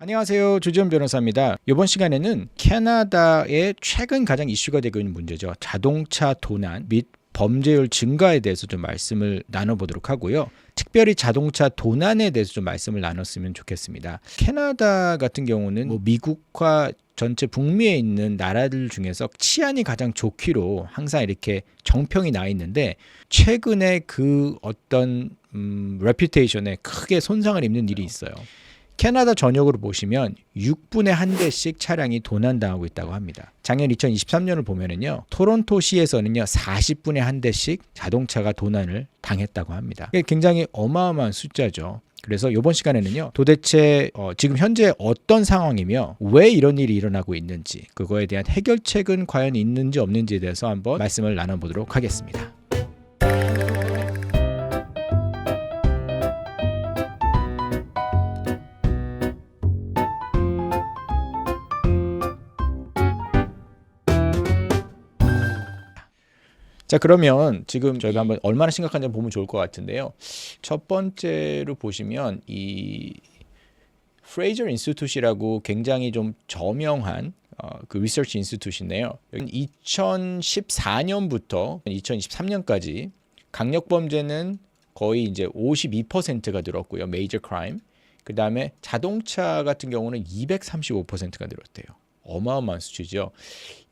안녕하세요. 조지현 변호사입니다. 이번 시간에는 캐나다의 최근 가장 이슈가 되고 있는 문제죠. 자동차 도난 및 범죄율 증가에 대해서 좀 말씀을 나눠보도록 하고요. 특별히 자동차 도난에 대해서 좀 말씀을 나눴으면 좋겠습니다. 캐나다 같은 경우는 미국과 전체 북미에 있는 나라들 중에서 치안이 가장 좋기로 항상 이렇게 정평이 나 있는데 최근에 그 어떤 레퓨테이션에 크게 손상을 입는 일이 있어요. 캐나다 전역으로 보시면 6분에 1대씩 차량이 도난당하고 있다고 합니다. 작년 2023년을 보면은요, 토론토시에서는요 40분에 1대씩 자동차가 도난을 당했다고 합니다. 이게 굉장히 어마어마한 숫자죠. 그래서 이번 시간에는요, 도대체 지금 현재 어떤 상황이며 왜 이런 일이 일어나고 있는지, 그거에 대한 해결책은 과연 있는지 없는지에 대해서 한번 말씀을 나눠보도록 하겠습니다. 자, 그러면 지금 저희가 한번 얼마나 심각한지 보면 좋을 것 같은데요. 첫 번째로 보시면 이 프레이저 인스티튜트라고 굉장히 좀 저명한 그 리서치 인스티튜트인데요. 2014년부터 2023년까지 강력 범죄는 거의 이제 52%가 늘었고요. 메이저 크라임. 그다음에 자동차 같은 경우는 235%가 늘었대요. 어마어마한 수치죠.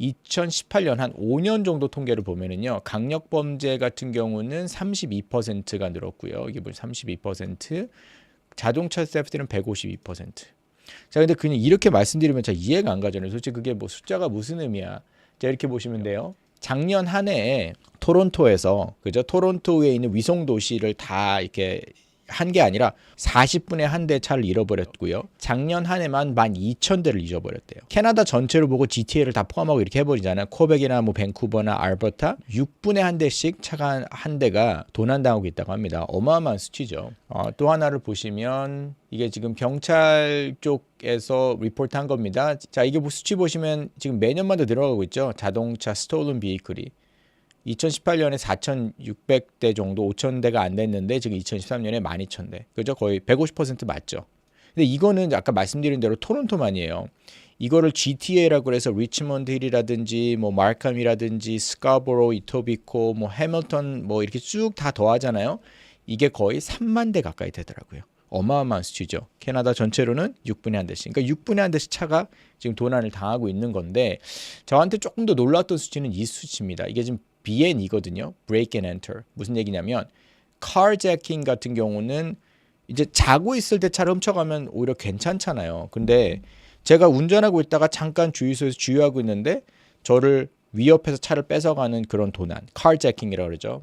2018년 한 5년 정도 통계를 보면은요, 강력 범죄 같은 경우는 32%가 늘었고요. 이게 뭐 32%, 자동차 세프티는 152%. 자, 근데 그냥 이렇게 말씀드리면 잘 이해가 안 가잖아요. 솔직히 그게 뭐 숫자가 무슨 의미야? 자, 이렇게 보시면 돼요. 작년 한 해에 토론토에서, 그죠? 토론토에 있는 위성 도시를 다 이렇게 한 게 아니라 40분에 1대 차를 잃어버렸고요. 작년 한 해만 12,000대를 잊어버렸대요. 캐나다 전체를 보고 GTA를 다 포함하고 이렇게 해버리잖아요. 코벡이나 뭐 밴쿠버나 알버타 6분에 1대씩 차가 한 대가 도난당하고 있다고 합니다. 어마어마한 수치죠. 또 하나를 보시면 이게 지금 경찰 쪽에서 리포트한 겁니다. 자, 이게 뭐 수치 보시면 지금 매년마다 늘어가고 있죠. 자동차 스톨른 비이클이 2018년에 4,600대 정도, 5,000대가 안 됐는데 지금 2023년에 12,000대. 그죠? 거의 150% 맞죠. 근데 이거는 아까 말씀드린 대로 토론토만이에요. 이거를 GTA라고 해서 리치먼드 힐이라든지 뭐 마캄이라든지 스카보로, 이토비코, 뭐 해밀턴 뭐 이렇게 쭉 다 더하잖아요. 이게 거의 3만 대 가까이 되더라고요. 어마어마한 수치죠. 캐나다 전체로는 6분에 1대씩. 그러니까 6분에 1대씩 차가 지금 도난을 당하고 있는 건데, 저한테 조금 더 놀랐던 수치는 이 수치입니다. 이게 지금 BN이거든요. Break and Enter. 무슨 얘기냐면 carjacking 같은 경우는 이제 자고 있을 때 차를 훔쳐가면 오히려 괜찮잖아요. 근데 제가 운전하고 있다가 잠깐 주유소에서 주유하고 있는데 저를 위협해서 차를 뺏어가는 그런 도난, carjacking이라고 그러죠.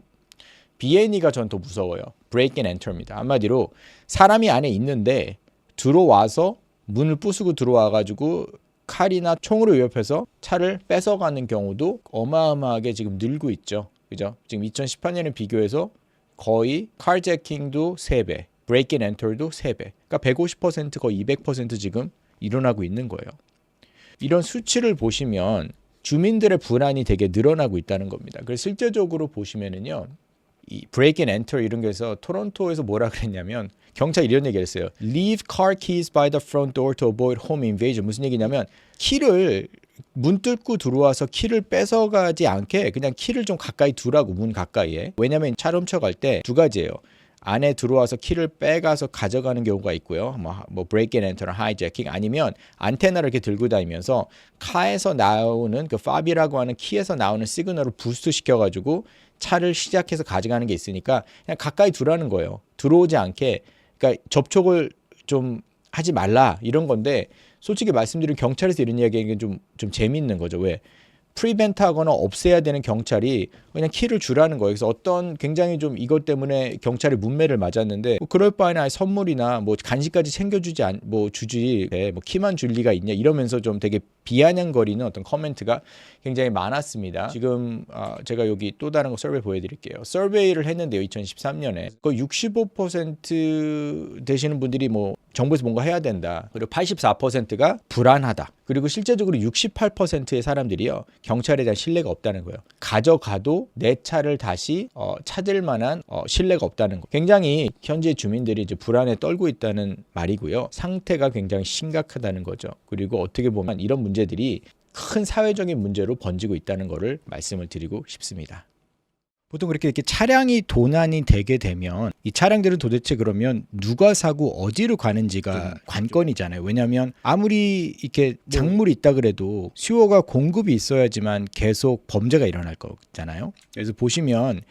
BN이가 전 더 무서워요. Break and Enter입니다. 한마디로 사람이 안에 있는데 들어와서 문을 부수고 들어와가지고 칼이나 총으로 위협해서 차를 뺏어가는 경우도 어마어마하게 지금 늘고 있죠. 그죠? 지금 2018년에 비교해서 거의 카제킹도 3배, 브레이크 앤 엔터도 3배. 그러니까 150% 거의 200% 지금 일어나고 있는 거예요. 이런 수치를 보시면 주민들의 불안이 되게 늘어나고 있다는 겁니다. 그래서 실제적으로 보시면은요, 이 브레이크 앤 엔터 이런 게서 토론토에서 뭐라 그랬냐면 경찰이 이런 얘기를 했어요. Leave car keys by the front door to avoid home invasion. 무슨 얘기냐면 키를 문 뚫고 들어와서 키를 뺏어가지 않게 그냥 키를 좀 가까이 두라고, 문 가까이에. 왜냐면 차를 훔쳐갈 때 두 가지예요. 안에 들어와서 키를 빼가서 가져가는 경우가 있고요. 뭐 break and enter나 hijacking, 아니면 안테나를 이렇게 들고 다니면서 카에서 나오는 그 fob이라고 하는 키에서 나오는 시그널을 부스트 시켜가지고 차를 시작해서 가져가는 게 있으니까 그냥 가까이 두라는 거예요. 들어오지 않게. 그러니까 접촉을 좀 하지 말라 이런 건데, 솔직히 말씀드리면 경찰에서 이런 이야기하는 게 좀 재밌는 거죠. 왜? 프리벤트하거나 없애야 되는 경찰이 그냥 키를 주라는 거예요. 그래서 어떤 굉장히 좀 이것 때문에 경찰이 문매를 맞았는데, 뭐 그럴 바에는 선물이나 뭐 간식까지 챙겨주지 주지 뭐 키만 줄 리가 있냐 이러면서 좀 되게 비아냥거리는 어떤 커멘트가 굉장히 많았습니다. 지금 제가 여기 또 다른 거 서베이 보여드릴게요. 서베이를 했는데요, 2013년에 그 65% 되시는 분들이 뭐 정부에서 뭔가 해야 된다. 그리고 84%가 불안하다. 그리고 실제적으로 68%의 사람들이요, 경찰에 대한 신뢰가 없다는 거예요. 가져가도 내 차를 다시 찾을 만한 신뢰가 없다는 거. 굉장히 현재 주민들이 이제 불안에 떨고 있다는 말이고요. 상태가 굉장히 심각하다는 거죠. 그리고 어떻게 보면 이런 문제들이 큰 사회적인 문제로 번지고 있다는 것을 말씀을 드리고 싶습니다. 보통 그렇게 이렇게 차량이 도난이 되게 되면 이 차량들은 도대체 그러면 누가 사고 어디로 가는지가 관건이잖아요. 왜냐하면 아무리 이렇게 작물이 있다 그래도 수요가 공급이 있어야지만 계속 범죄가 일어날 거잖아요. 그래서 보시면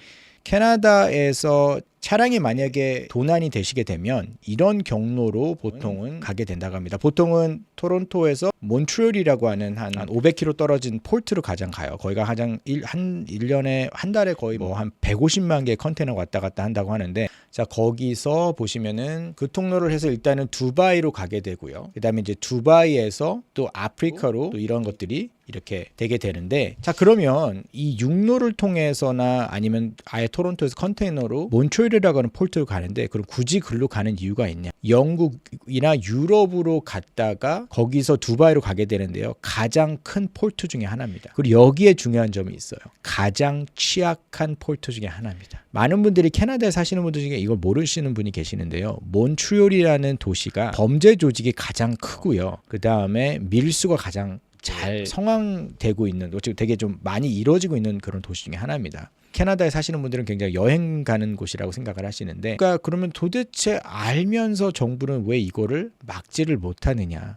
캐나다에서 차량이 만약에 도난이 되시게 되면 이런 경로로 보통은 가게 된다고 합니다. 보통은 토론토에서 몬트리올이라고 하는 한 500km 떨어진 폴트로 가장 가요. 거기가 가장 1년에 한 달에 거의 뭐 한 150만 개의 컨테이너가 왔다 갔다 한다고 하는데, 자 거기서 보시면은 그 통로를 해서 일단은 두바이로 가게 되고요. 그다음에 이제 두바이에서 또 아프리카로 또 이런 것들이 이렇게 되게 되는데, 자 그러면 이 육로를 통해서나 아니면 아예 토론토에서 컨테이너로 몬트리올이라고 하는 폴트로 가는데, 그럼 굳이 글로 가는 이유가 있냐? 영국이나 유럽으로 갔다가 거기서 두바이로 가게 되는데요, 가장 큰 폴트 중에 하나입니다. 그리고 여기에 중요한 점이 있어요. 가장 취약한 폴트 중에 하나입니다. 많은 분들이 캐나다에 사시는 분들 중에 이걸 모르시는 분이 계시는데요, 몬트리올이라는 도시가 범죄 조직이 가장 크고요, 그 다음에 밀수가 가장 잘 성황되고 있는, 되게 좀 많이 이루어지고 있는 그런 도시 중에 하나입니다. 캐나다에 사시는 분들은 굉장히 여행 가는 곳이라고 생각을 하시는데, 그러니까 그러면 도대체 알면서 정부는 왜 이거를 막지를 못하느냐,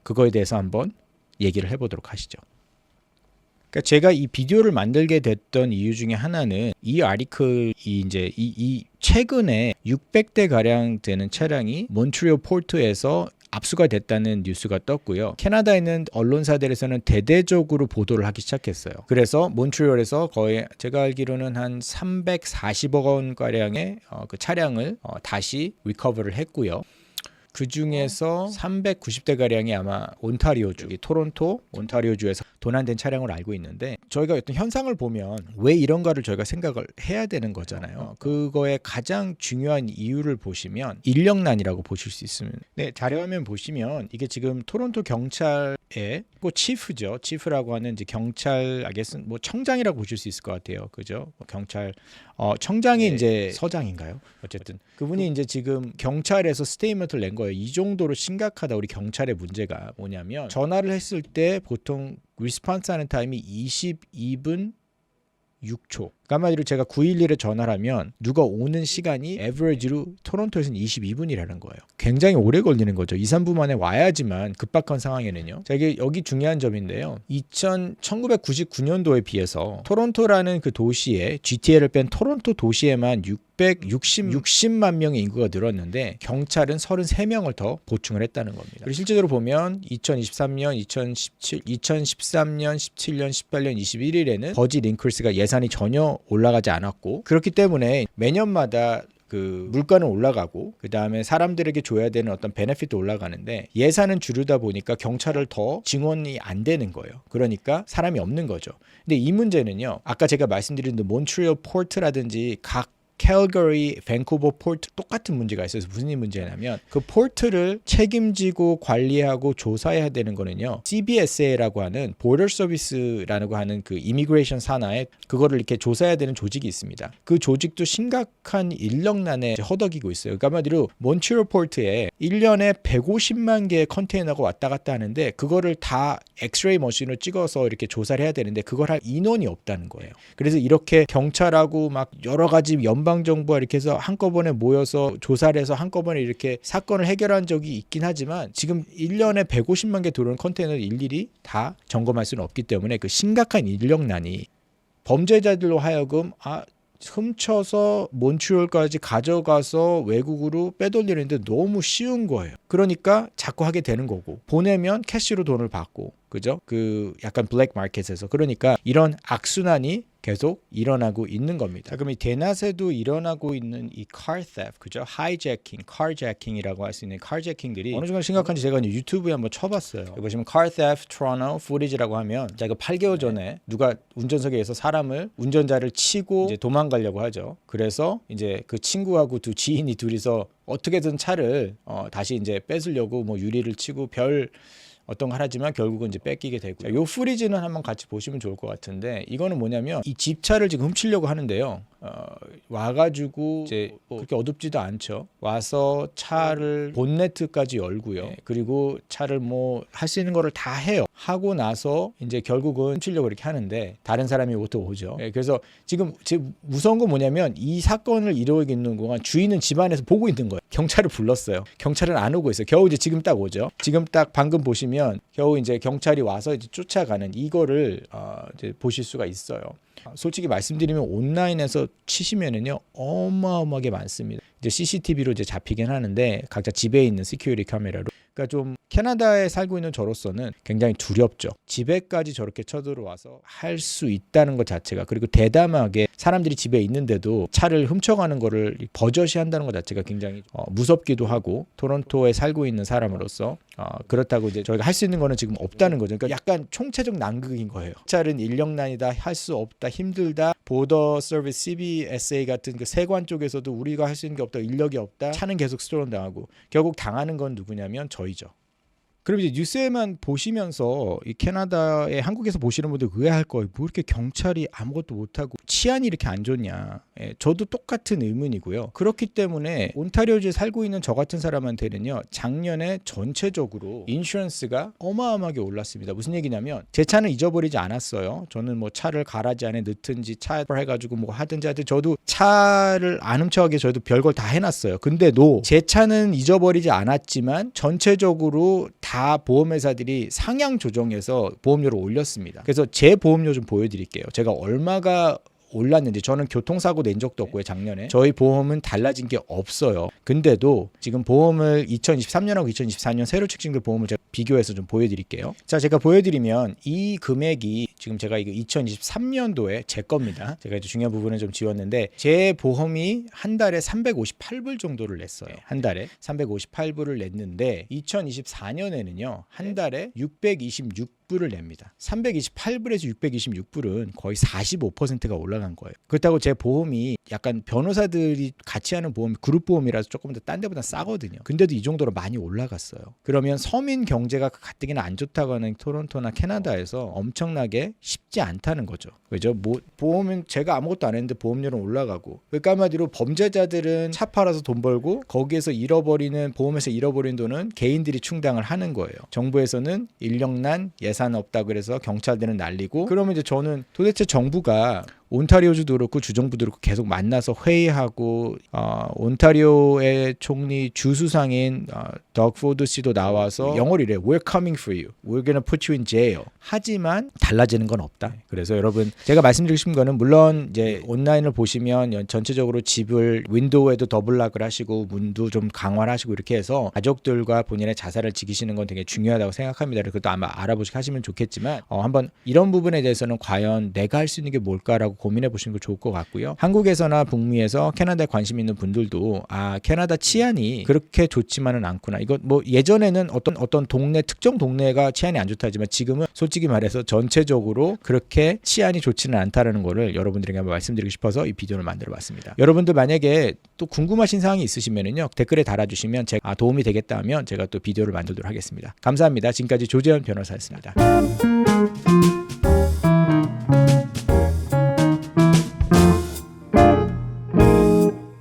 그거에 대해서 한번 얘기를 해보도록 하시죠. 그러니까 제가 이 비디오를 만들게 됐던 이유 중에 하나는 이 아티클이 이제 이 최근에 600대 가량 되는 차량이 몬트리올 폴트에서 압수가 됐다는 뉴스가 떴고요. 캐나다에 있는 언론사들에서는 대대적으로 보도를 하기 시작했어요. 그래서 몬트리올에서 거의 제가 알기로는 한 340억 원 가량의 그 차량을 다시 리커버를 했고요. 그 중에서 390대가량이 아마 온타리오주, 토론토, 온타리오주에서 도난된 차량을 알고 있는데, 저희가 어떤 현상을 보면 왜 이런가를 저희가 생각을 해야 되는 거잖아요. 그거의 가장 중요한 이유를 보시면 인력난이라고 보실 수 있습니다. 네, 자료화면 보시면 이게 지금 토론토 경찰의 치프죠. 치프라고 하는 이제 경찰, 알겠습니다. 뭐 청장이라고 보실 수 있을 것 같아요. 그죠? 경찰 청장이 이제 서장인가요? 어쨌든 그분이 이제 지금 경찰에서 스테이트먼트를 낸 거예요. 이 정도로 심각하다. 우리 경찰의 문제가 뭐냐면, 전화를 했을 때 보통 리스폰스 하는 타임이 22분 6초. 한마디로 제가 911에 전화를 하면 누가 오는 시간이 에버리지로 토론토에서는 22분이라는 거예요. 굉장히 오래 걸리는 거죠. 2, 3분 만에 와야지만 급박한 상황에는요. 자, 이게 여기 중요한 점인데요. 1999년도에 비해서 토론토라는 그 도시에, GTA를 뺀 토론토 도시에만 60만 명의 인구가 늘었는데 경찰은 33명을 더 보충을 했다는 겁니다. 그리고 실제로 보면 2023년, 2013년, 17년, 18년, 21일에는 버짓 인크리스가 예산이 전혀 올라가지 않았고, 그렇기 때문에 매년마다 그 물가는 올라가고 그 다음에 사람들에게 줘야 되는 어떤 베네핏도 올라가는데 예산은 줄이다 보니까 경찰을 더 증원이 안 되는 거예요. 그러니까 사람이 없는 거죠. 근데 이 문제는요, 아까 제가 말씀드린 몬트리올 포트라든지 각 캘거리, 밴쿠버 폴트 똑같은 문제가 있어서 무슨 문제냐면, 그 폴트를 책임지고 관리하고 조사해야 되는 거는요, CBSA라고 하는 보더 서비스라고 하는 그 이미그레이션 산하에 그거를 이렇게 조사해야 되는 조직이 있습니다. 그 조직도 심각한 인력난에 허덕이고 있어요. 그러니까 한마디로 몬트리올 폴트에 1년에 150만 개의 컨테이너가 왔다 갔다 하는데 그거를 다 엑스레이 머신으로 찍어서 이렇게 조사를 해야 되는데 그걸 할 인원이 없다는 거예요. 그래서 이렇게 경찰하고 막 여러 가지 연방정부가 이렇게 해서 한꺼번에 모여서 조사를 해서 한꺼번에 이렇게 사건을 해결한 적이 있긴 하지만, 지금 1년에 150만 개 들어오는 컨테이너를 일일이 다 점검할 수는 없기 때문에 그 심각한 인력난이 범죄자들로 하여금 훔쳐서 몬트리올까지 가져가서 외국으로 빼돌리는데 너무 쉬운 거예요. 그러니까 자꾸 하게 되는 거고, 보내면 캐시로 돈을 받고, 그죠? 그 약간 블랙 마켓에서. 그러니까 이런 악순환이 계속 일어나고 있는 겁니다. 그럼 이 대낮에도 일어나고 있는 이 car theft, 그죠? hijacking, carjacking이라고 할 수 있는 carjacking들이 어느 정도 심각한지 제가 이제 유튜브에 한번 쳐봤어요. 여기 보시면 car theft Toronto footage라고 하면 자, 이거 8개월 전에 누가 운전석에서 사람을 운전자를 치고 이제 도망가려고 하죠. 그래서 이제 그 친구하고 두 지인이 둘이서 어떻게든 차를 다시 이제 뺏으려고 뭐 유리를 치고 별 어떤 걸 하지만 결국은 이제 뺏기게 되고. 자, 요 프리즈는 한번 같이 보시면 좋을 것 같은데 이거는 뭐냐면 이 집차를 지금 훔치려고 하는데요. 와가지고 이제 그렇게 어둡지도 않죠. 와서 차를 본네트까지 열고요. 그리고 차를 뭐 할 수 있는 거를 다 해요. 하고 나서 이제 결국은 훔치려고 이렇게 하는데 다른 사람이 또 오죠. 그래서 지금 무서운 건 뭐냐면 이 사건을 이루고 있는 동안 주인은 집안에서 보고 있는 거예요. 경찰을 불렀어요. 경찰은 안 오고 있어요. 겨우 이제 지금 딱 오죠. 지금 딱 방금 보시면 겨우 이제 경찰이 와서 이제 쫓아가는 이거를 이제 보실 수가 있어요. 솔직히 말씀드리면 온라인에서 치시면은요 어마어마하게 많습니다. 이제 CCTV로 이제 잡히긴 하는데 각자 집에 있는 시큐리티 카메라로. 그러니까 좀 캐나다에 살고 있는 저로서는 굉장히 두렵죠. 집에까지 저렇게 쳐들어와서 할 수 있다는 것 자체가, 그리고 대담하게 사람들이 집에 있는데도 차를 훔쳐가는 거를 버젓이 한다는 것 자체가 굉장히 무섭기도 하고, 토론토에 살고 있는 사람으로서 그렇다고 이제 저희가 할 수 있는 거는 지금 없다는 거죠. 그러니까 약간 총체적 난국인 거예요. 차는 인력난이다, 할 수 없다, 힘들다, 보더 서비스 CBSA 같은 그 세관 쪽에서도 우리가 할 수 있는 게 없다, 인력이 없다, 차는 계속 스토론 당하고 결국 당하는 건 누구냐면 저희죠. 그럼 이제 뉴스에만 보시면서 이 캐나다에 한국에서 보시는 분들 의아할 거예요. 뭐 이렇게 경찰이 아무것도 못하고 치안이 이렇게 안 좋냐. 저도 똑같은 의문이고요. 그렇기 때문에 온타리오주에 살고 있는 저 같은 사람한테는요, 작년에 전체적으로 인슈런스가 어마어마하게 올랐습니다. 무슨 얘기냐면 제 차는 잊어버리지 않았어요. 저는 뭐 차를 가라지 안에 넣든지 차를 해가지고 뭐 하든지 저도 차를 안 훔쳐가게 저도 별걸 다 해놨어요. 근데도 제 차는 잊어버리지 않았지만 전체적으로 다 보험회사들이 상향 조정해서 보험료를 올렸습니다. 그래서 제 보험료 좀 보여드릴게요. 제가 얼마가 올랐는지. 저는 교통사고 낸 적도 없고요. 작년에 저희 보험은 달라진 게 없어요. 근데도 지금 보험을 2023년하고 2024년 새로 책정된 보험을 제가 비교해서 좀 보여드릴게요. 자, 제가 보여드리면 이 금액이 지금 제가 이거 2023년도에 제 겁니다. 제가 이제 중요한 부분은 좀 지웠는데 제 보험이 한 달에 358불 정도를 냈어요. 한 달에 358불을 냈는데 2024년에는요 한 달에 626불을 냅니다. 328불에서 626불은 거의 45%가 올라간 거예요. 그렇다고 제 보험이 약간 변호사들이 같이 하는 보험, 그룹 보험이라서 조금 더 딴 데보다 싸거든요. 근데도 이 정도로 많이 올라갔어요. 그러면 서민 경제가 가뜩이나 안 좋다고 하는 토론토나 캐나다에서 엄청나게 쉽지 않다는 거죠. 그죠? 뭐 보험은 제가 아무것도 안 했는데 보험료는 올라가고, 그러니까 한마디로 범죄자들은 차 팔아서 돈 벌고 거기에서 잃어버리는, 보험에서 잃어버린 돈은 개인들이 충당을 하는 거예요. 정부에서는 인력난, 예산 없다 그래서 경찰들은 날리고. 그러면 이제 저는 도대체 정부가 온타리오주도 그렇고 주정부도 그렇고 계속 만나서 회의하고, 온타리오의 총리 주수상인 덕 포드 씨도 나와서 영어로 이래요. We're coming for you. We're gonna put you in jail. 하지만 달라지는 건 없다. 그래서 여러분, 제가 말씀드리고 싶은 거는, 물론 이제 온라인을 보시면 전체적으로 집을 윈도우에도 더블락을 하시고 문도 좀 강화를 하시고 이렇게 해서 가족들과 본인의 자산을 지키시는 건 되게 중요하다고 생각합니다. 그것도 아마 알아보시고 하시면 좋겠지만 한번 이런 부분에 대해서는 과연 내가 할 수 있는 게 뭘까라고 고민해 보시는 거 좋을 것 같고요. 한국에서나 북미에서 캐나다에 관심 있는 분들도 캐나다 치안이 그렇게 좋지만은 않구나. 이거 뭐 예전에는 어떤 동네, 특정 동네가 치안이 안 좋다 하지만 지금은 솔직히 말해서 전체적으로 그렇게 치안이 좋지는 않다라는 거를 여러분들에게 한번 말씀드리고 싶어서 이 비디오를 만들어 봤습니다. 여러분들 만약에 또 궁금하신 사항이 있으시면은요, 댓글에 달아주시면 제가 도움이 되겠다 하면 제가 또 비디오를 만들도록 하겠습니다. 감사합니다. 지금까지 조재현 변호사였습니다.